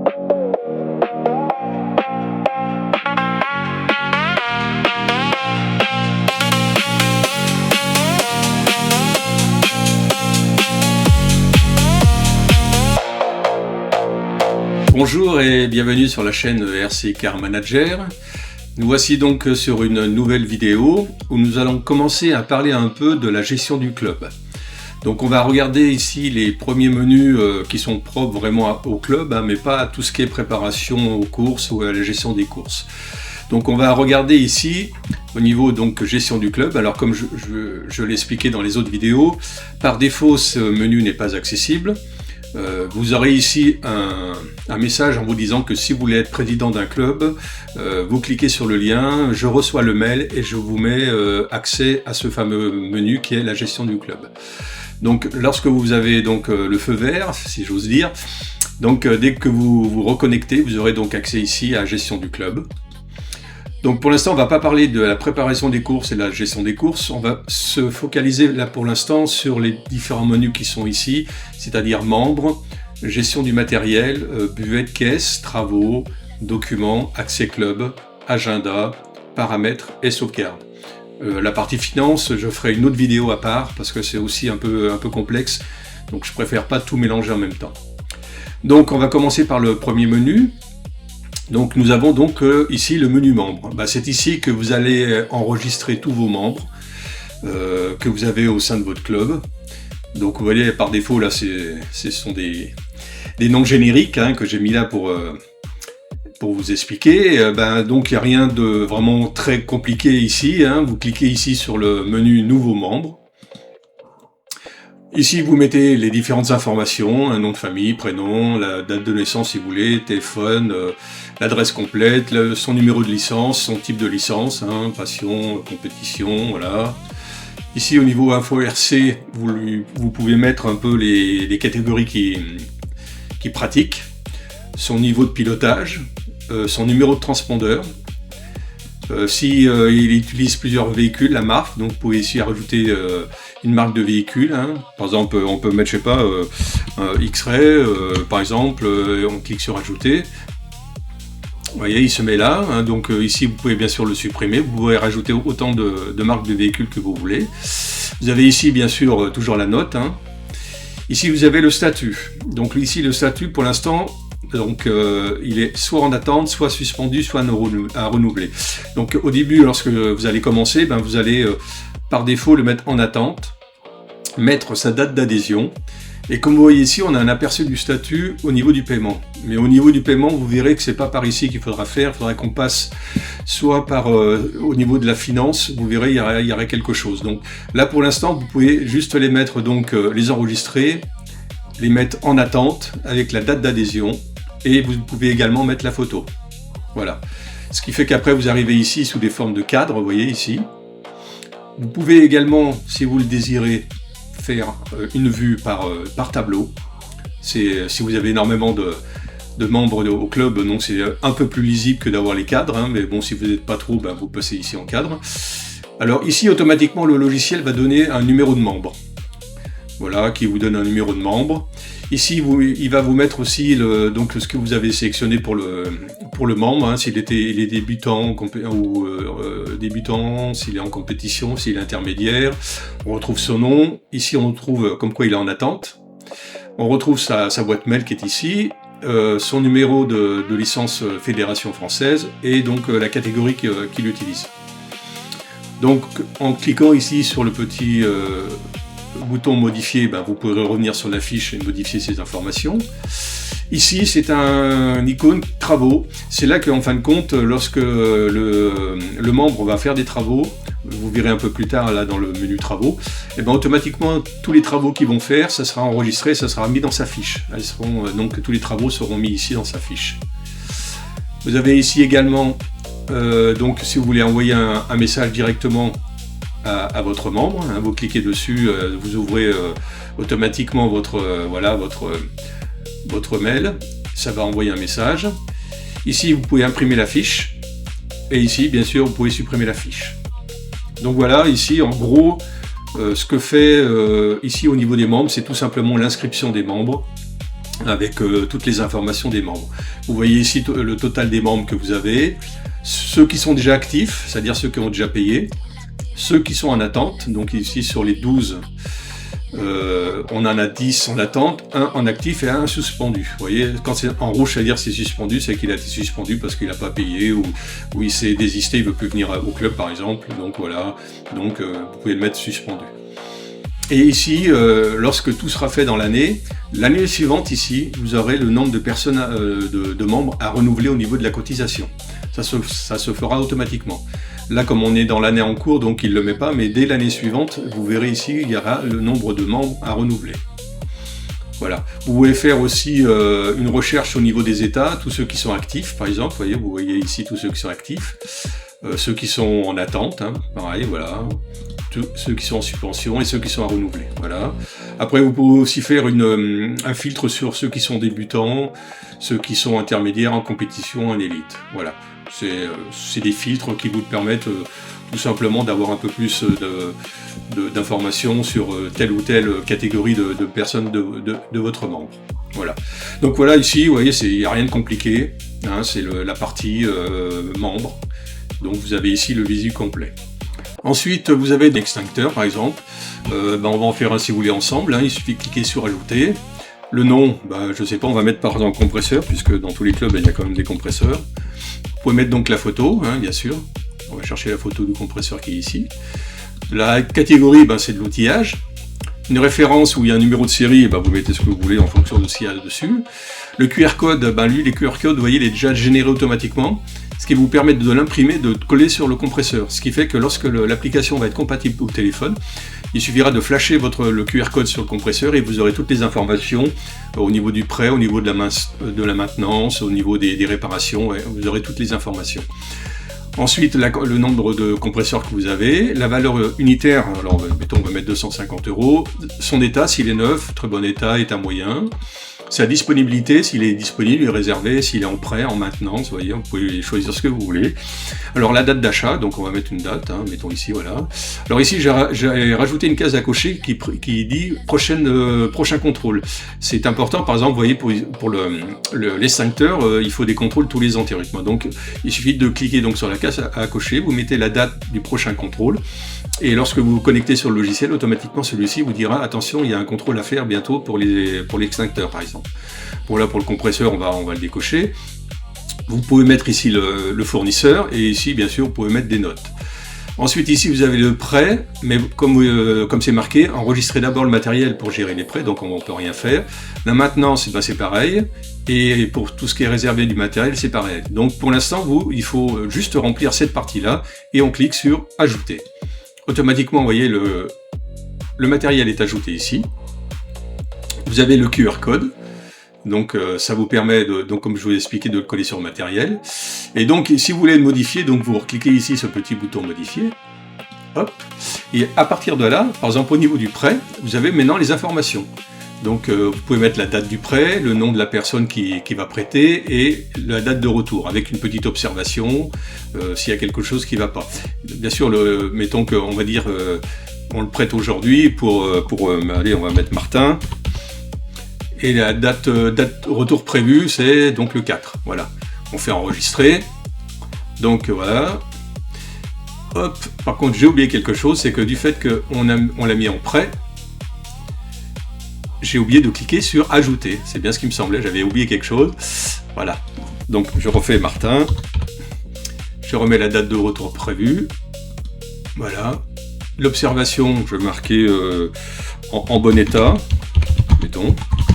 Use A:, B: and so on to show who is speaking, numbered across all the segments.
A: Bonjour et bienvenue sur la chaîne RC Car Manager. Nous voici donc sur une nouvelle vidéo où nous allons commencer à parler un peu de la gestion du club. Donc on va regarder ici les premiers menus qui sont propres vraiment au club, mais pas à tout ce qui est préparation aux courses ou à la gestion des courses. Donc on va regarder ici au niveau donc gestion du club. Alors comme je l'ai expliqué dans les autres vidéos, par défaut ce menu n'est pas accessible. Vous aurez ici un message en vous disant que si vous voulez être président d'un club, vous cliquez sur le lien, je reçois le mail et je vous mets accès à ce fameux menu qui est la gestion du club. Donc lorsque vous avez donc le feu vert, si j'ose dire, donc dès que vous vous reconnectez, vous aurez donc accès ici à la gestion du club. Donc pour l'instant, on ne va pas parler de la préparation des courses et de la gestion des courses, on va se focaliser là pour l'instant sur les différents menus qui sont ici, c'est-à-dire membres, gestion du matériel, buvette, caisse, travaux, documents, accès club, agenda, paramètres et sauvegarde. La partie finance, je ferai une autre vidéo à part parce que c'est aussi un peu complexe, donc je préfère pas tout mélanger en même temps. Donc on va commencer par le premier menu. Donc nous avons donc ici le menu membres. C'est ici que vous allez enregistrer tous vos membres que vous avez au sein de votre club. Donc vous voyez par défaut là ce sont des noms génériques que j'ai mis là pour vous expliquer. Donc il n'y a rien de vraiment très compliqué ici. Vous cliquez ici sur le menu nouveaux membres. Ici, vous mettez les différentes informations, un nom de famille, prénom, la date de naissance si vous voulez, téléphone, l'adresse complète, son numéro de licence, son type de licence, passion, compétition, voilà. Ici, au niveau info RC, vous pouvez mettre un peu les catégories qui pratiquent, son niveau de pilotage, son numéro de transpondeur. Si il utilise plusieurs véhicules, la marque, donc vous pouvez ici rajouter une marque de véhicule. Par exemple, on peut mettre, je sais pas, un X-Ray, par exemple, on clique sur ajouter. Vous voyez, il se met là. Donc ici, vous pouvez bien sûr le supprimer. Vous pouvez rajouter autant de marques de véhicules que vous voulez. Vous avez ici, bien sûr, toujours la note. Ici, vous avez le statut. Donc ici, le statut, pour l'instant, donc il est soit en attente, soit suspendu, soit à renouveler. Donc au début, lorsque vous allez commencer, vous allez par défaut le mettre en attente, mettre sa date d'adhésion. Et comme vous voyez ici, on a un aperçu du statut au niveau du paiement. Mais au niveau du paiement, vous verrez que c'est pas par ici qu'il faudra faire. Il faudra qu'on passe soit par au niveau de la finance. Vous verrez, il y aurait quelque chose. Donc là, pour l'instant, vous pouvez juste les mettre, donc les enregistrer, les mettre en attente avec la date d'adhésion. Et vous pouvez également mettre la photo. Voilà. Ce qui fait qu'après, vous arrivez ici sous des formes de cadres, vous voyez ici. Vous pouvez également, si vous le désirez, faire une vue par tableau. Si vous avez énormément de membres au club, donc c'est un peu plus lisible que d'avoir les cadres. Mais bon, si vous n'êtes pas trop, vous passez ici en cadre. Alors ici, automatiquement, le logiciel va donner un numéro de membre. Voilà, qui vous donne un numéro de membre. Ici, il va vous mettre aussi donc ce que vous avez sélectionné pour le membre, s'il est débutant ou débutant, s'il est en compétition, s'il est intermédiaire. On retrouve son nom. Ici, on retrouve comme quoi il est en attente. On retrouve sa boîte mail qui est ici, son numéro de licence Fédération Française et donc la catégorie qu'il utilise. Donc, en cliquant ici sur le petit bouton modifier, vous pourrez revenir sur la fiche et modifier ces informations. Ici, c'est un icône travaux. C'est là qu'en fin de compte, lorsque le membre va faire des travaux, vous verrez un peu plus tard là dans le menu travaux, automatiquement tous les travaux qu'ils vont faire, ça sera enregistré, ça sera mis dans sa fiche. Donc tous les travaux seront mis ici dans sa fiche. Vous avez ici également, donc si vous voulez envoyer un message directement à votre membre, vous cliquez dessus, vous ouvrez automatiquement votre mail, ça va envoyer un message. Ici vous pouvez imprimer la fiche et ici bien sûr vous pouvez supprimer la fiche. Donc voilà, ici en gros ce que fait ici au niveau des membres, c'est tout simplement l'inscription des membres avec toutes les informations des membres. Vous voyez ici le total des membres que vous avez, ceux qui sont déjà actifs, c'est-à-dire ceux qui ont déjà payé, ceux qui sont en attente, donc ici sur les 12, on en a 10 en attente, 1 en actif et 1 suspendu. Vous voyez, quand c'est en rouge, ça veut dire c'est suspendu, c'est qu'il a été suspendu parce qu'il n'a pas payé ou il s'est désisté, il ne veut plus venir au club par exemple. Donc voilà, donc vous pouvez le mettre suspendu. Et ici, lorsque tout sera fait dans l'année suivante ici, vous aurez le nombre de personnes, de membres à renouveler au niveau de la cotisation. Ça se fera automatiquement. Là, comme on est dans l'année en cours, donc il ne le met pas, mais dès l'année suivante, vous verrez ici, il y aura le nombre de membres à renouveler. Voilà. Vous pouvez faire aussi une recherche au niveau des États, tous ceux qui sont actifs, par exemple. Vous voyez ici tous ceux qui sont actifs, ceux qui sont en attente, hein, pareil, voilà. Ceux qui sont en suspension et ceux qui sont à renouveler. Voilà. Après, vous pouvez aussi faire un filtre sur ceux qui sont débutants, ceux qui sont intermédiaires, en compétition, en élite. Voilà. C'est des filtres qui vous permettent tout simplement d'avoir un peu plus d'informations sur telle ou telle catégorie de personnes de votre membre. Voilà. Donc voilà, ici, vous voyez, il n'y a rien de compliqué. Hein, c'est la partie membre. Donc vous avez ici le visu complet. Ensuite, vous avez des extincteurs, par exemple. On va en faire un si vous voulez ensemble. Hein. Il suffit de cliquer sur Ajouter. Le nom, je ne sais pas, on va mettre par exemple compresseur, puisque dans tous les clubs, il y a quand même des compresseurs. Vous pouvez mettre donc la photo, hein, bien sûr. On va chercher la photo du compresseur qui est ici. La catégorie, c'est de l'outillage. Une référence où il y a un numéro de série, vous mettez ce que vous voulez en fonction de ce qu'il y a dessus. Le QR code, lui, les QR codes, vous voyez, il est déjà généré automatiquement. Ce qui vous permet de l'imprimer, de coller sur le compresseur. Ce qui fait que lorsque l'application va être compatible au téléphone, il suffira de flasher le QR code sur le compresseur et vous aurez toutes les informations au niveau du prêt, au niveau de la maintenance, au niveau des réparations, vous aurez toutes les informations. Ensuite, le nombre de compresseurs que vous avez, la valeur unitaire, alors mettons, on va mettre 250 €, son état, s'il est neuf, très bon état, état moyen, sa disponibilité, s'il est disponible, il est réservé, s'il est en prêt, en maintenance, vous voyez, vous pouvez choisir ce que vous voulez. Alors la date d'achat, donc on va mettre une date, hein, mettons ici, voilà. Alors ici, j'ai rajouté une case à cocher qui dit prochain contrôle. C'est important, par exemple, vous voyez, pour l'extincteur, il faut des contrôles tous les ans théoriquement. Donc il suffit de cliquer donc sur la case à cocher, vous mettez la date du prochain contrôle, et lorsque vous vous connectez sur le logiciel, automatiquement celui-ci vous dira attention, il y a un contrôle à faire bientôt pour l'extincteur, par exemple. Bon, là pour le compresseur, on va le décocher. Vous pouvez mettre ici le fournisseur, et ici bien sûr vous pouvez mettre des notes. Ensuite ici vous avez le prêt, mais comme c'est marqué, enregistrez d'abord le matériel pour gérer les prêts, donc on ne peut rien faire. La maintenance, c'est pareil, et pour tout ce qui est réservé du matériel, c'est pareil. Donc pour l'instant, il faut juste remplir cette partie-là, et on clique sur Ajouter. Automatiquement, vous voyez, le matériel est ajouté ici. Vous avez le QR code. Donc ça vous permet, donc comme je vous ai expliqué, de le coller sur le matériel. Et donc si vous voulez le modifier, donc vous cliquez ici sur le petit bouton modifier. Hop. Et à partir de là, par exemple au niveau du prêt, vous avez maintenant les informations. Donc vous pouvez mettre la date du prêt, le nom de la personne qui va prêter et la date de retour, avec une petite observation s'il y a quelque chose qui ne va pas. Bien sûr, mettons qu'on va dire on le prête aujourd'hui allez, on va mettre Martin. Et la date retour prévue, c'est donc le 4. Voilà. On fait enregistrer. Donc voilà. Hop. Par contre, j'ai oublié quelque chose, c'est que du fait qu'on l'a mis en prêt, j'ai oublié de cliquer sur Ajouter. C'est bien ce qui me semblait, j'avais oublié quelque chose. Voilà. Donc je refais Martin. Je remets la date de retour prévue. Voilà. L'observation, je vais marquer en bon état. Mettons.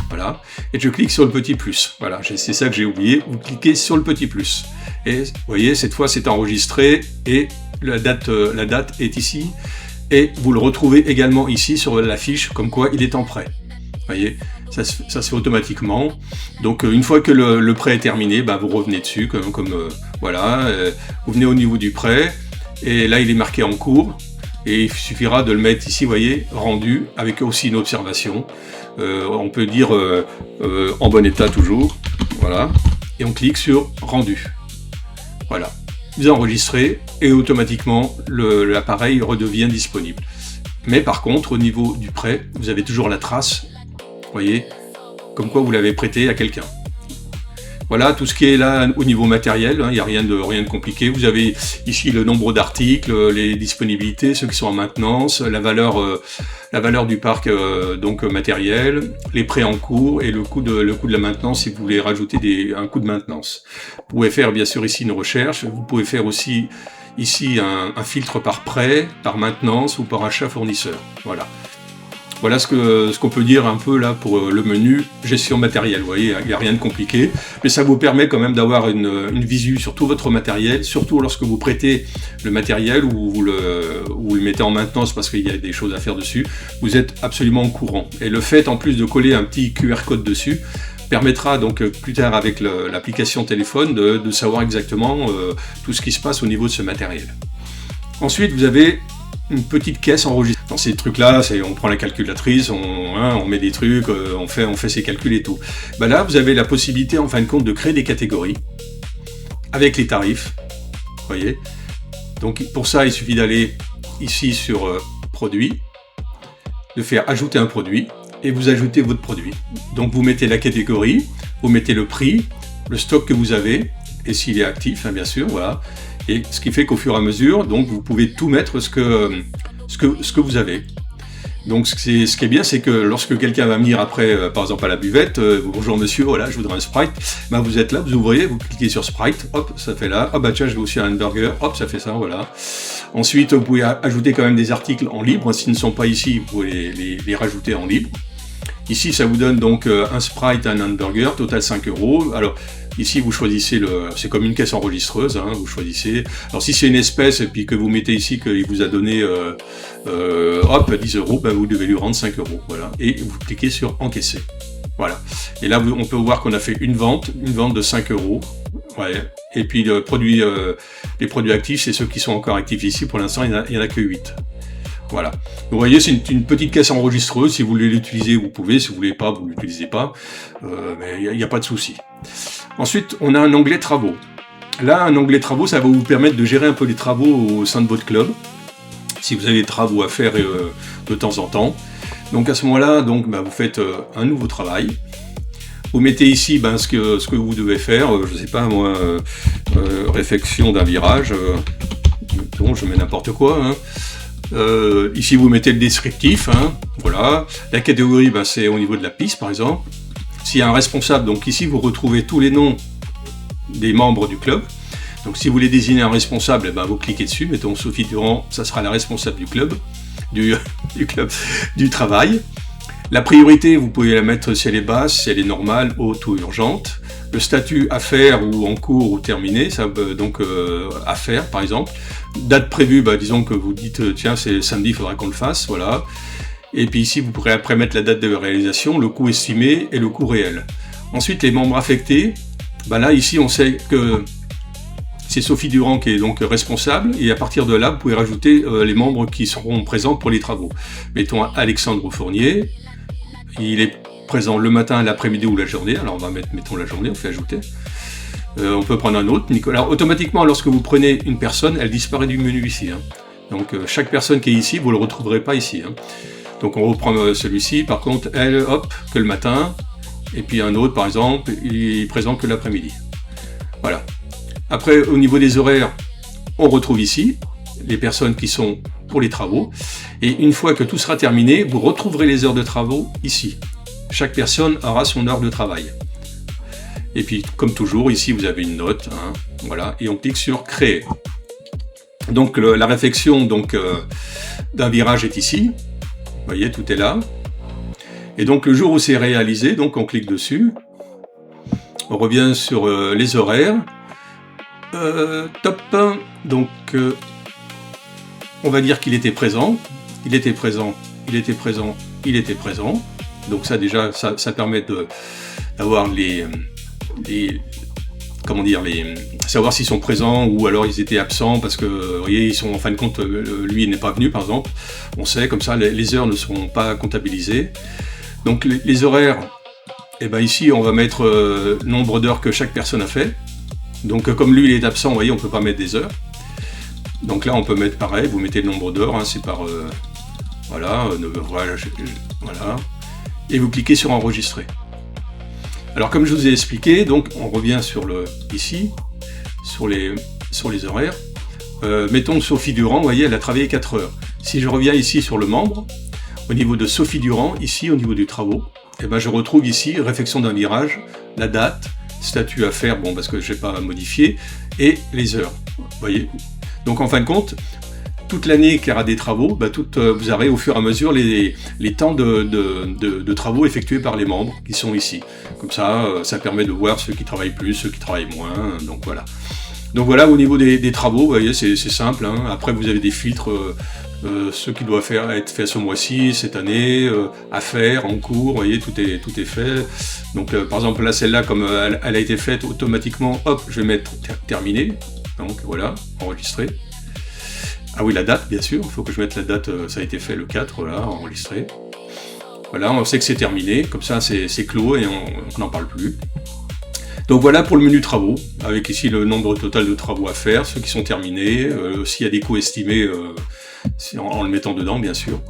A: Voilà. Et je clique sur le petit plus. Voilà, c'est ça que j'ai oublié. Vous cliquez sur le petit plus. Et vous voyez, cette fois c'est enregistré et la date est ici. Et vous le retrouvez également ici sur la fiche, comme quoi il est en prêt. Vous voyez, ça se fait automatiquement. Donc une fois que le prêt est terminé, vous revenez dessus, voilà. Vous venez au niveau du prêt. Et là, il est marqué en cours. Et il suffira de le mettre ici, vous voyez, rendu, avec aussi une observation. On peut dire en bon état toujours, voilà, et on clique sur rendu. Voilà, vous enregistrez et automatiquement l'appareil redevient disponible. Mais par contre, au niveau du prêt, vous avez toujours la trace, vous voyez, comme quoi vous l'avez prêté à quelqu'un. Voilà tout ce qui est là au niveau matériel, il n'y a rien de compliqué. Vous avez ici le nombre d'articles, les disponibilités, ceux qui sont en maintenance, la valeur du parc donc matériel, les prêts en cours et le coût de la maintenance si vous voulez rajouter un coût de maintenance. Vous pouvez faire bien sûr ici une recherche, vous pouvez faire aussi ici un filtre par prêt, par maintenance ou par achat fournisseur. Voilà ce qu'on peut dire un peu là pour le menu gestion matériel. Vous voyez, il n'y a rien de compliqué, mais ça vous permet quand même d'avoir une visu sur tout votre matériel, surtout lorsque vous prêtez le matériel ou vous le mettez en maintenance parce qu'il y a des choses à faire dessus. Vous êtes absolument au courant. Et le fait en plus de coller un petit QR code dessus permettra donc plus tard avec l'application téléphone de savoir exactement tout ce qui se passe au niveau de ce matériel. Ensuite, vous avez une petite caisse enregistrée. Dans ces trucs-là, on prend la calculatrice, on met des trucs, on fait ses calculs et tout. Là, vous avez la possibilité, en fin de compte, de créer des catégories avec les tarifs. Vous voyez. Donc, pour ça, il suffit d'aller ici sur Produits, de faire Ajouter un produit, et vous ajoutez votre produit. Donc, vous mettez la catégorie, vous mettez le prix, le stock que vous avez, et s'il est actif, bien sûr, voilà. Et ce qui fait qu'au fur et à mesure, donc vous pouvez tout mettre ce que vous avez. Donc ce qui est bien, c'est que lorsque quelqu'un va venir après, par exemple à la buvette, bonjour monsieur, voilà, je voudrais un Sprite, vous êtes là, vous ouvrez, vous cliquez sur Sprite, hop, ça fait là, tiens, je veux aussi un hamburger, hop, ça fait ça, voilà. Ensuite, vous pouvez ajouter quand même des articles en libre, s'ils ne sont pas ici, vous pouvez les rajouter en libre. Ici, ça vous donne donc un Sprite, un hamburger, total 5 €. Alors, ici, vous choisissez c'est comme une caisse enregistreuse, vous choisissez. Alors, si c'est une espèce et puis que vous mettez ici qu'il vous a donné, 10 €, vous devez lui rendre 5 €, voilà. Et vous cliquez sur encaisser. Voilà. Et là, on peut voir qu'on a fait une vente de 5 €. Ouais. Et puis, les produits actifs, c'est ceux qui sont encore actifs ici. Pour l'instant, il n'y en a que 8. Voilà. Vous voyez, c'est une petite caisse enregistreuse. Si vous voulez l'utiliser, vous pouvez. Si vous voulez pas, vous l'utilisez pas. Mais il n'y a pas de souci. Ensuite, on a un onglet travaux. Là, un onglet travaux, ça va vous permettre de gérer un peu les travaux au sein de votre club. Si vous avez des travaux à faire de temps en temps. Donc à ce moment-là, vous faites un nouveau travail. Vous mettez ici ce que vous devez faire. Je sais pas moi, réfection d'un virage. Je mets n'importe quoi. Ici vous mettez le descriptif, voilà. La catégorie, c'est au niveau de la piste par exemple. S'il y a un responsable, donc ici vous retrouvez tous les noms des membres du club. Donc si vous voulez désigner un responsable, vous cliquez dessus, mettons Sophie Durand, ça sera la responsable du club, du travail. La priorité, vous pouvez la mettre si elle est basse, si elle est normale, haute ou urgente. Le statut à faire ou en cours ou terminé, ça donc à faire par exemple. Date prévue, disons que vous dites tiens c'est samedi, il faudra qu'on le fasse, voilà. Et puis ici vous pourrez après mettre la date de réalisation, le coût estimé et le coût réel. Ensuite les membres affectés, là ici on sait que c'est Sophie Durand qui est donc responsable, et à partir de là vous pouvez rajouter les membres qui seront présents pour les travaux. Mettons Alexandre Fournier, il est présent le matin, l'après-midi ou la journée, alors on va mettons la journée, on fait ajouter. On peut prendre un autre, Nicolas. Alors, automatiquement, lorsque vous prenez une personne, elle disparaît du menu ici. Donc chaque personne qui est ici, vous ne le retrouverez pas ici. Donc on reprend celui-ci, par contre, elle, hop, que le matin, et puis un autre, par exemple, il est présent que l'après-midi. Voilà. Après, au niveau des horaires, on retrouve ici les personnes qui sont pour les travaux, et une fois que tout sera terminé, vous retrouverez les heures de travaux ici. Chaque personne aura son heure de travail. Et puis, comme toujours, ici, vous avez une note, voilà, et on clique sur Créer. Donc, la réflexion d'un virage est ici. Vous voyez, tout est là. Et donc, le jour où c'est réalisé, donc on clique dessus. On revient sur les horaires. Top. Donc, on va dire qu'il était présent. Il était présent. Il était présent. Il était présent. Donc ça, déjà, ça permet d'avoir savoir s'ils sont présents ou alors ils étaient absents parce que, vous voyez, ils sont en fin de compte, lui n'est pas venu par exemple. On sait, comme ça, les heures ne seront pas comptabilisées. Donc les horaires, ici on va mettre nombre d'heures que chaque personne a fait. Donc comme lui il est absent, vous voyez, on peut pas mettre des heures. Donc là on peut mettre pareil, vous mettez le nombre d'heures, c'est par voilà. Et vous cliquez sur enregistrer. Alors comme je vous ai expliqué, donc on revient ici, sur les horaires. Mettons Sophie Durand, vous voyez, elle a travaillé 4 heures. Si je reviens ici sur le membre, au niveau de Sophie Durand, ici au niveau des travaux, eh ben, je retrouve ici réfection d'un virage, la date, statut à faire, bon parce que je n'ai pas modifié, et les heures. Vous voyez. Donc en fin de compte, toute l'année qu'il y aura des travaux, bah, vous aurez au fur et à mesure les temps de travaux effectués par les membres qui sont ici. Comme ça, ça permet de voir ceux qui travaillent plus, ceux qui travaillent moins, donc voilà. Donc voilà, au niveau des travaux, vous voyez, c'est simple, hein. Après vous avez des filtres, ceux qui doivent être faits ce mois-ci, cette année, à faire, en cours, vous voyez, tout est fait. Donc par exemple là, celle-là, comme elle a été faite automatiquement, hop, je vais mettre terminé. Donc voilà, enregistré. Ah oui, la date, bien sûr, il faut que je mette la date, ça a été fait le 4, voilà, enregistré. Voilà, on sait que c'est terminé, comme ça c'est clos et on n'en parle plus. Donc voilà pour le menu travaux, avec ici le nombre total de travaux à faire, ceux qui sont terminés, s'il y a des coûts estimés, en le mettant dedans bien sûr.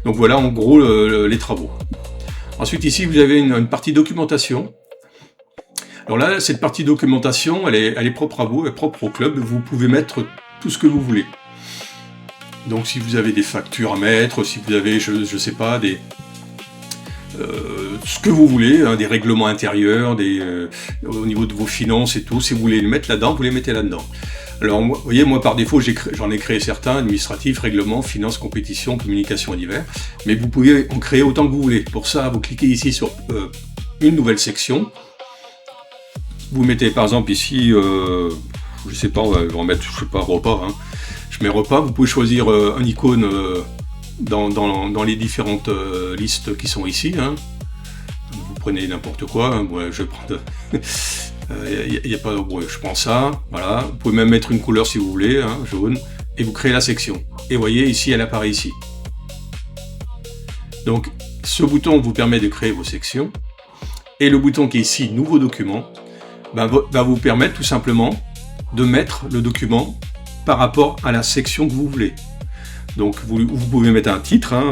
A: Donc voilà en gros les travaux. Ensuite ici vous avez une partie documentation. Alors là, cette partie documentation, elle est propre à vous, elle est propre au club, vous pouvez mettre tout ce que vous voulez. Donc si vous avez des factures à mettre, si vous avez, je sais pas, ce que vous voulez, hein, des règlements intérieurs, au niveau de vos finances et tout, si vous voulez les mettre là-dedans, vous les mettez là-dedans. Alors vous voyez, moi par défaut, j'en ai créé certains, administratifs, règlements, finances, compétition, communication et divers, mais vous pouvez en créer autant que vous voulez. Pour ça, vous cliquez ici sur une nouvelle section, vous mettez par exemple ici, je sais pas, on va en mettre, je sais pas, repas, hein. Je mets repas, vous pouvez choisir un icône dans les différentes listes qui sont ici, hein. Vous prenez n'importe quoi, hein. Ouais, je vais prendre... y a pas, ouais, je prends ça, voilà. Vous pouvez même mettre une couleur si vous voulez, hein, jaune, et vous créez la section. Et vous voyez, ici, elle apparaît ici. Donc, ce bouton vous permet de créer vos sections, et le bouton qui est ici, nouveau document, va vous permettre tout simplement de mettre le document par rapport à la section que vous voulez. Donc vous pouvez mettre un titre, hein,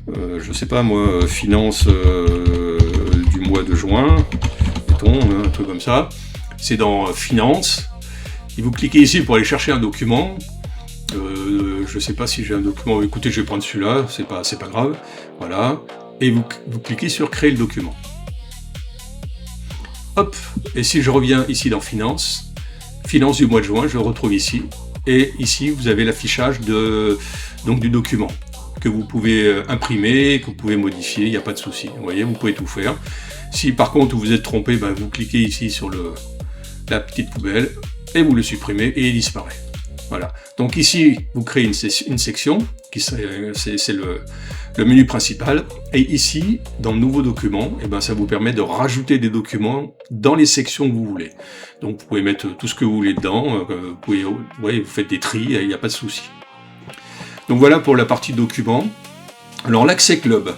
A: je sais pas moi, finance du mois de juin, mettons, un truc comme ça. C'est dans finance. Et vous cliquez ici pour aller chercher un document. Je sais pas si j'ai un document. Écoutez, je vais prendre celui-là, c'est pas grave. Voilà. Et vous cliquez sur créer le document. Hop. Et si je reviens ici dans finance du mois de juin, je le retrouve ici. Et ici, vous avez l'affichage du document que vous pouvez imprimer, que vous pouvez modifier, il n'y a pas de souci. Vous voyez, vous pouvez tout faire. Si par contre vous êtes trompé, vous cliquez ici sur la petite poubelle et vous le supprimez et il disparaît. Voilà. Donc ici, vous créez une section, c'est le menu principal. Et ici, dans le nouveau document, ça vous permet de rajouter des documents dans les sections que vous voulez. Donc vous pouvez mettre tout ce que vous voulez dedans, vous faites des tris, il n'y a pas de souci. Donc voilà pour la partie documents. Alors l'accès club.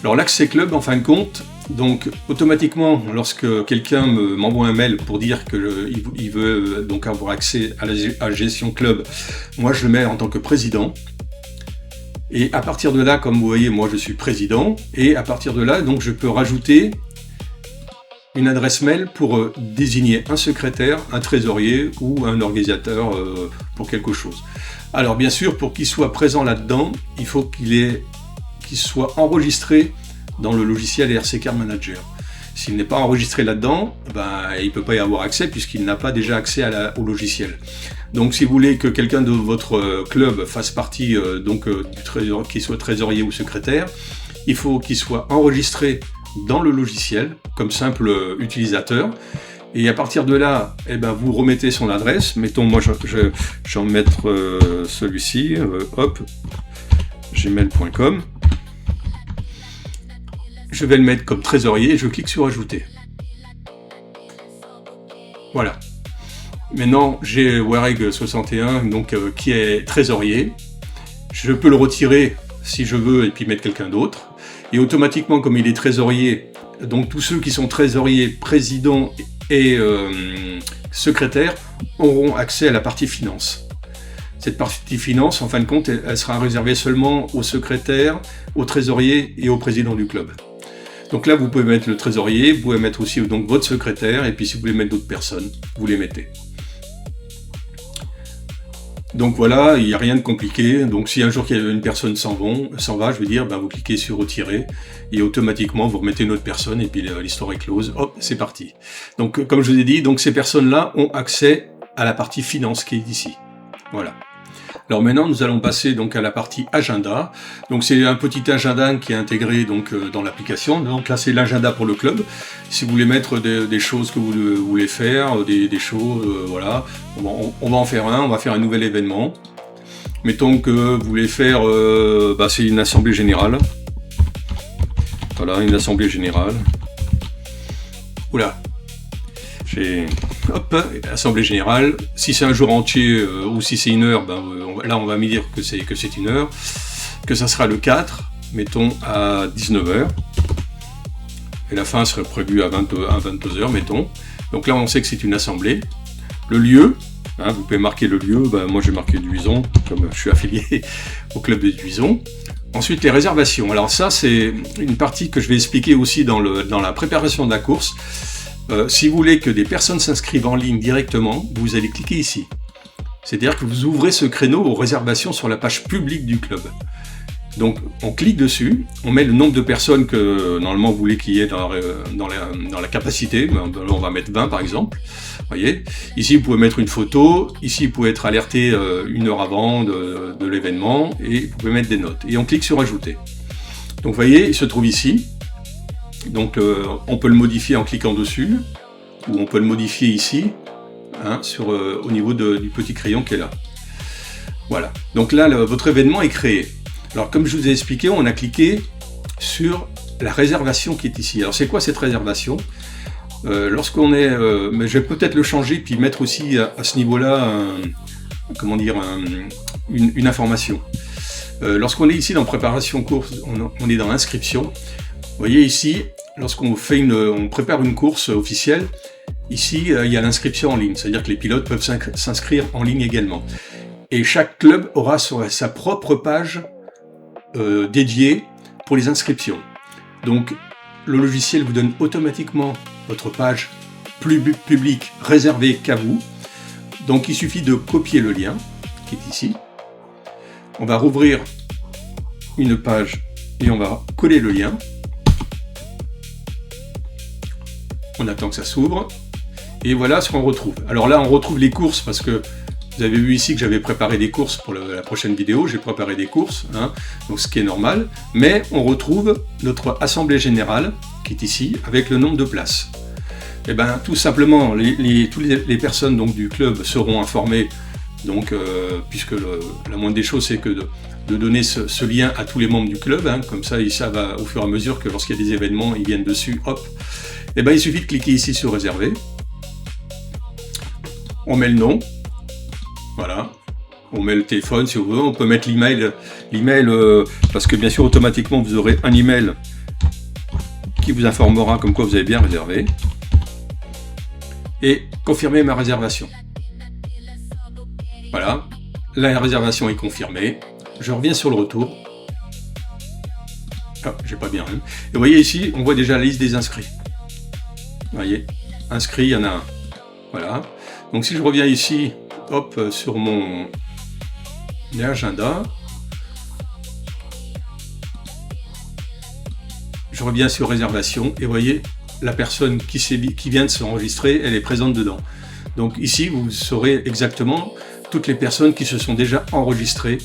A: Alors l'accès club, en fin de compte, donc automatiquement, lorsque quelqu'un m'envoie un mail pour dire qu'il veut donc avoir accès à la gestion club, moi je le mets en tant que président. Et à partir de là, comme vous voyez, moi je suis président, et à partir de là, donc je peux rajouter une adresse mail pour désigner un secrétaire, un trésorier ou un organisateur pour quelque chose. Alors bien sûr, pour qu'il soit présent là-dedans, il faut qu'il soit enregistré dans le logiciel ERC Card Manager. S'il n'est pas enregistré là-dedans, il ne peut pas y avoir accès puisqu'il n'a pas déjà accès au logiciel. Donc si vous voulez que quelqu'un de votre club fasse partie du trésorier, qu'il soit trésorier ou secrétaire, il faut qu'il soit enregistré dans le logiciel comme simple utilisateur. Et à partir de là, vous remettez son adresse. Mettons, moi je vais en mettre celui-ci, hop, gmail.com. Je vais le mettre comme trésorier et je clique sur ajouter. Voilà. Maintenant, j'ai Wareg61 qui est trésorier. Je peux le retirer si je veux et puis mettre quelqu'un d'autre. Et automatiquement, comme il est trésorier, donc tous ceux qui sont trésoriers, présidents et secrétaires auront accès à la partie finance. Cette partie finance, en fin de compte, elle sera réservée seulement aux secrétaires, aux trésoriers et au président du club. Donc là, vous pouvez mettre le trésorier, vous pouvez mettre aussi donc votre secrétaire, et puis si vous voulez mettre d'autres personnes, vous les mettez. Donc voilà, il n'y a rien de compliqué. Donc si un jour une personne s'en va, je veux dire, ben vous cliquez sur retirer et automatiquement vous remettez une autre personne et puis l'histoire est close. Hop, c'est parti. Donc comme je vous ai dit, donc ces personnes-là ont accès à la partie finance qui est ici. Voilà. Alors maintenant, nous allons passer donc à la partie agenda. Donc c'est un petit agenda qui est intégré donc dans l'application. Donc là, c'est l'agenda pour le club. Si vous voulez mettre des choses que vous voulez faire, des choses, voilà, on va en faire un. On va faire un nouvel événement. Mettons que vous voulez faire, c'est une assemblée générale. Voilà, une assemblée générale. Oula. Hop, assemblée générale. Si c'est un jour entier ou si c'est une heure, là on va me dire que c'est une heure, que ça sera le 4, mettons à 19h. Et la fin serait prévue à 22h, mettons. Donc là on sait que c'est une assemblée. Le lieu, vous pouvez marquer le lieu, moi j'ai marqué Duison, comme je suis affilié au club de Duison. Ensuite les réservations. Alors ça c'est une partie que je vais expliquer aussi dans la préparation de la course. Si vous voulez que des personnes s'inscrivent en ligne directement, vous allez cliquer ici. C'est-à-dire que vous ouvrez ce créneau aux réservations sur la page publique du club. Donc on clique dessus, on met le nombre de personnes que normalement vous voulez qu'il y ait dans la capacité. Là, on va mettre 20 par exemple. Voyez, ici vous pouvez mettre une photo, ici vous pouvez être alerté une heure avant de l'événement et vous pouvez mettre des notes. Et on clique sur ajouter. Donc vous voyez, il se trouve ici. Donc on peut le modifier en cliquant dessus, ou on peut le modifier ici, au niveau du petit crayon qui est là. Voilà, donc là votre événement est créé. Alors comme je vous ai expliqué, on a cliqué sur la réservation qui est ici. Alors c'est quoi cette réservation? Lorsqu'on est... mais je vais peut-être le changer, puis mettre aussi à ce niveau-là, une information. Lorsqu'on est ici dans préparation course, on est dans l'inscription. Vous voyez ici, lorsqu'on on prépare une course officielle, ici il y a l'inscription en ligne, c'est-à-dire que les pilotes peuvent s'inscrire en ligne également. Et chaque club aura sa propre page dédiée pour les inscriptions. Donc le logiciel vous donne automatiquement votre page publique réservée qu'à vous. Donc il suffit de copier le lien qui est ici. On va rouvrir une page et on va coller le lien. On attend que ça s'ouvre, et voilà ce qu'on retrouve. Alors là, on retrouve les courses, parce que vous avez vu ici que j'avais préparé des courses pour la prochaine vidéo, j'ai préparé des courses, donc ce qui est normal, mais on retrouve notre assemblée générale, qui est ici, avec le nombre de places. Et bien, tout simplement, toutes les personnes donc, du club seront informées, donc, puisque la moindre des choses, c'est que de donner ce lien à tous les membres du club, comme ça, ils savent au fur et à mesure que lorsqu'il y a des événements, ils viennent dessus, hop. Et bien il suffit de cliquer ici sur réserver. On met le nom. Voilà. On met le téléphone si on veut. On peut mettre l'email. Parce que bien sûr automatiquement vous aurez un email qui vous informera comme quoi vous avez bien réservé. Et confirmer ma réservation. Voilà. La réservation est confirmée. Je reviens sur le retour. Ah, j'ai pas bien. Et vous voyez ici, on voit déjà la liste des inscrits. Vous voyez, inscrit, il y en a un. Voilà. Donc si je reviens ici, hop, sur mon agenda, je reviens sur réservation, et vous voyez, la personne qui vient de s'enregistrer, elle est présente dedans. Donc ici, vous saurez exactement toutes les personnes qui se sont déjà enregistrées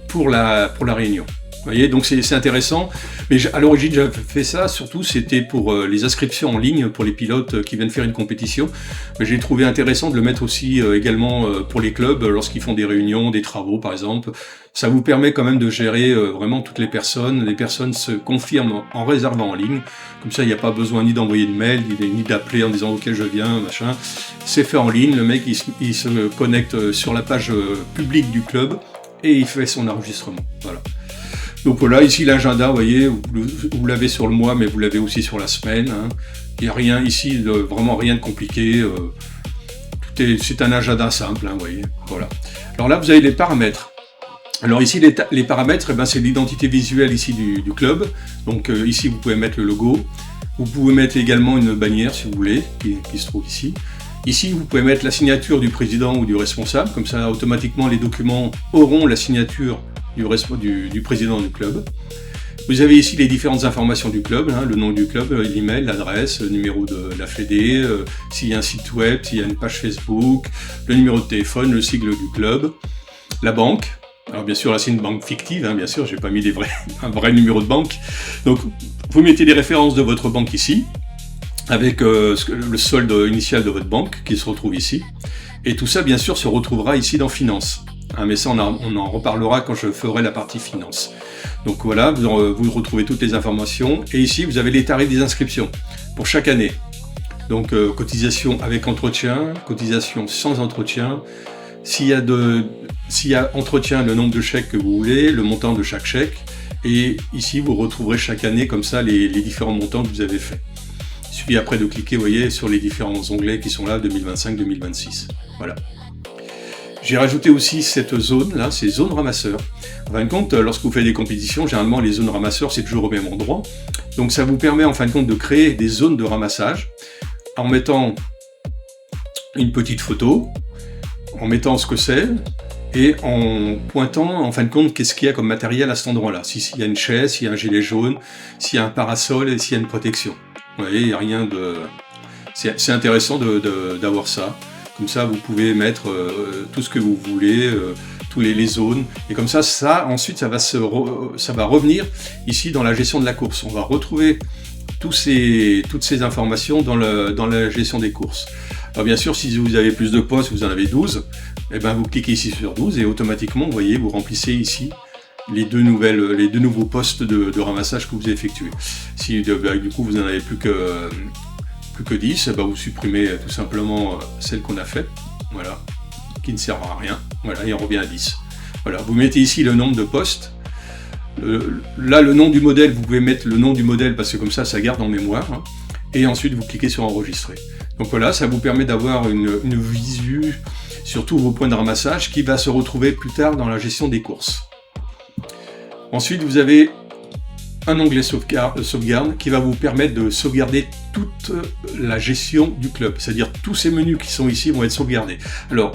A: pour la réunion. Vous voyez, donc c'est intéressant, mais à l'origine j'avais fait ça, surtout c'était pour les inscriptions en ligne pour les pilotes qui viennent faire une compétition, mais j'ai trouvé intéressant de le mettre aussi également pour les clubs lorsqu'ils font des réunions, des travaux par exemple. Ça vous permet quand même de gérer vraiment toutes les personnes se confirment en réservant en ligne, comme ça il n'y a pas besoin ni d'envoyer de mail, ni d'appeler en disant ok je viens, machin, c'est fait en ligne, le mec il se connecte sur la page publique du club et il fait son enregistrement, voilà. Donc voilà, ici l'agenda, vous voyez, vous l'avez sur le mois, mais vous l'avez aussi sur la semaine. Il n'y a rien ici, vraiment rien de compliqué. C'est un agenda simple, vous voyez. Voilà. Alors là, vous avez les paramètres. Alors ici, les paramètres, eh ben, c'est l'identité visuelle ici du club. Donc ici, vous pouvez mettre le logo. Vous pouvez mettre également une bannière, si vous voulez, qui se trouve ici. Ici, vous pouvez mettre la signature du président ou du responsable. Comme ça, automatiquement, les documents auront la signature du président du club. Vous avez ici les différentes informations du club, hein, le nom du club, l'email, l'adresse, le numéro de la Fédé, s'il y a un site web, s'il y a une page Facebook, le numéro de téléphone, le sigle du club, la banque. Alors bien sûr, là c'est une banque fictive, hein, bien sûr, j'ai pas mis un vrai numéro de banque. Donc vous mettez les références de votre banque ici, avec le solde initial de votre banque qui se retrouve ici. Et tout ça, bien sûr, se retrouvera ici dans Finance. Hein, mais ça, on en reparlera quand je ferai la partie Finance. Donc voilà, vous retrouvez toutes les informations. Et ici, vous avez les tarifs des inscriptions pour chaque année. Donc cotisation avec entretien, cotisation sans entretien. S'il y a entretien, le nombre de chèques que vous voulez, le montant de chaque chèque. Et ici, vous retrouverez chaque année comme ça les différents montants que vous avez faits. Il suffit après de cliquer, vous voyez, sur les différents onglets qui sont là, 2025-2026. Voilà. J'ai rajouté aussi cette zone là, ces zones ramasseurs. En fin de compte, lorsque vous faites des compétitions, généralement les zones ramasseurs c'est toujours au même endroit. Donc ça vous permet en fin de compte de créer des zones de ramassage en mettant une petite photo, en mettant ce que c'est et en pointant en fin de compte qu'est-ce qu'il y a comme matériel à cet endroit-là. S'il y a une chaise, s'il y a un gilet jaune, s'il y a un parasol et s'il y a une protection. Vous voyez, il n'y a rien de... C'est intéressant d'avoir ça. Comme ça, vous pouvez mettre tout ce que vous voulez, toutes les zones. Et comme ça, ensuite, ça va revenir ici dans la gestion de la course. On va retrouver toutes ces informations dans la gestion des courses. Alors bien sûr, si vous avez plus de postes, vous en avez 12, eh ben, vous cliquez ici sur 12 et automatiquement, vous voyez, vous remplissez ici les deux nouveaux postes de ramassage que vous effectuez. Si du coup, vous n'en avez plus que 10, bah vous supprimez tout simplement celle qu'on a faite, voilà, qui ne sert à rien, voilà, et on revient à 10. Voilà, vous mettez ici le nombre de postes. Là, le nom du modèle, vous pouvez mettre le nom du modèle parce que comme ça garde en mémoire, hein, et ensuite vous cliquez sur enregistrer. Donc voilà, ça vous permet d'avoir une visu sur tous vos points de ramassage qui va se retrouver plus tard dans la gestion des courses. Ensuite, vous avez un onglet sauvegarde qui va vous permettre de sauvegarder toute la gestion du club, c'est-à-dire tous ces menus qui sont ici vont être sauvegardés. Alors,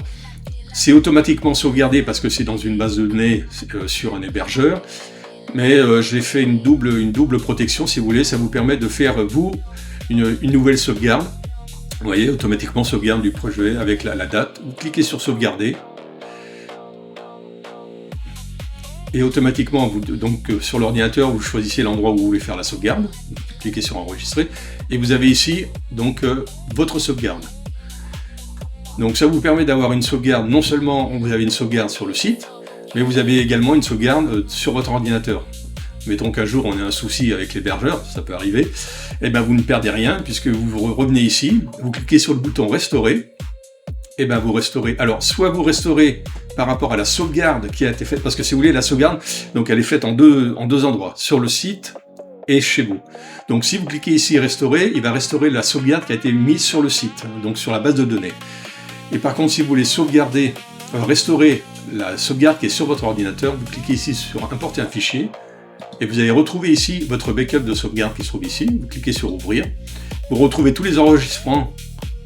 A: c'est automatiquement sauvegardé parce que c'est dans une base de données sur un hébergeur, mais j'ai fait une double protection, si vous voulez, ça vous permet de faire, vous, une nouvelle sauvegarde. Vous voyez, automatiquement sauvegarde du projet avec la date, vous cliquez sur sauvegarder, et automatiquement, donc sur l'ordinateur, vous choisissez l'endroit où vous voulez faire la sauvegarde, vous cliquez sur enregistrer, et vous avez ici donc votre sauvegarde. Donc ça vous permet d'avoir une sauvegarde, non seulement vous avez une sauvegarde sur le site, mais vous avez également une sauvegarde sur votre ordinateur. Mettons qu'un jour on a un souci avec l'hébergeur, ça peut arriver, et bien vous ne perdez rien, puisque vous revenez ici, vous cliquez sur le bouton restaurer, et bien vous restaurez. Alors, soit vous restaurez par rapport à la sauvegarde qui a été faite, parce que si vous voulez, la sauvegarde, donc elle est faite en deux endroits, sur le site et chez vous. Donc si vous cliquez ici restaurer, il va restaurer la sauvegarde qui a été mise sur le site, donc sur la base de données. Et par contre, si vous voulez sauvegarder, restaurer la sauvegarde qui est sur votre ordinateur, vous cliquez ici sur importer un fichier, et vous allez retrouver ici votre backup de sauvegarde qui se trouve ici, vous cliquez sur ouvrir, vous retrouvez tous les enregistrements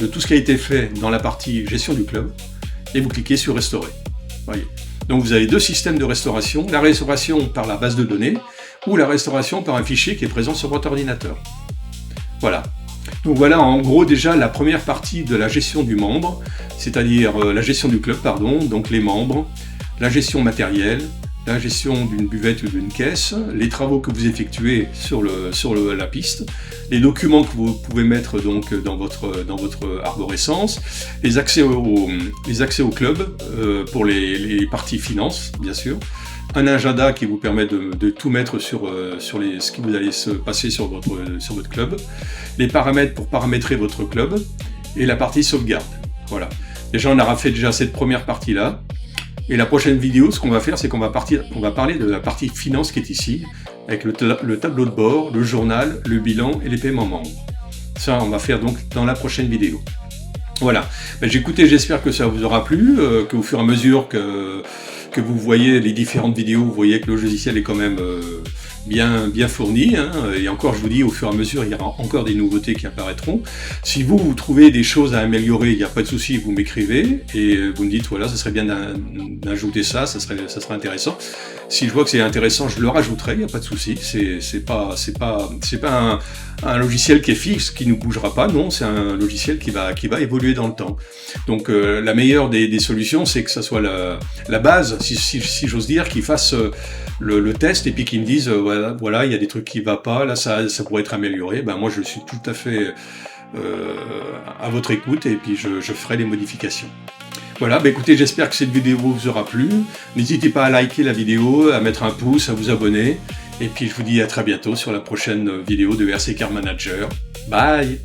A: de tout ce qui a été fait dans la partie gestion du club, et vous cliquez sur restaurer. Voyez. Donc vous avez deux systèmes de restauration, la restauration par la base de données, ou la restauration par un fichier qui est présent sur votre ordinateur. Voilà. Donc voilà en gros déjà la première partie de la gestion du membre, c'est-à-dire la gestion du club, pardon, donc les membres, la gestion matérielle, la gestion d'une buvette ou d'une caisse, les travaux que vous effectuez sur la piste, les documents que vous pouvez mettre donc dans votre arborescence, les accès au club pour les parties finances, bien sûr, un agenda qui vous permet de tout mettre sur ce qui vous allez se passer sur votre club, les paramètres pour paramétrer votre club, et la partie sauvegarde. Voilà. Déjà, on aura fait cette première partie-là. Et la prochaine vidéo, ce qu'on va faire, c'est qu'on va parler de la partie finance qui est ici, avec le tableau de bord, le journal, le bilan et les paiements membres. Ça, on va faire donc dans la prochaine vidéo. Voilà. Écoutez, j'espère que ça vous aura plu, qu'au fur et à mesure que que vous voyez les différentes vidéos, vous voyez que le logiciel est quand même bien fourni, hein, et encore je vous dis, au fur et à mesure il y aura encore des nouveautés qui apparaîtront. Si vous trouvez des choses à améliorer, il n'y a pas de souci, vous m'écrivez et vous me dites voilà, ça serait bien d'ajouter ça serait intéressant. Si je vois que c'est intéressant, je le rajouterai, il n'y a pas de souci. C'est pas un logiciel qui est fixe, qui ne bougera pas, non, c'est un logiciel qui va évoluer dans le temps. Donc la meilleure des solutions, c'est que ça soit la base, si j'ose dire, qui fasse le test et puis qu'ils me disent voilà, il y a des trucs qui ne vont pas, là ça pourrait être amélioré. Ben moi je suis tout à fait à votre écoute et puis je ferai les modifications. Voilà, bah écoutez, j'espère que cette vidéo vous aura plu. N'hésitez pas à liker la vidéo, à mettre un pouce, à vous abonner. Et puis je vous dis à très bientôt sur la prochaine vidéo de RC Car Manager. Bye!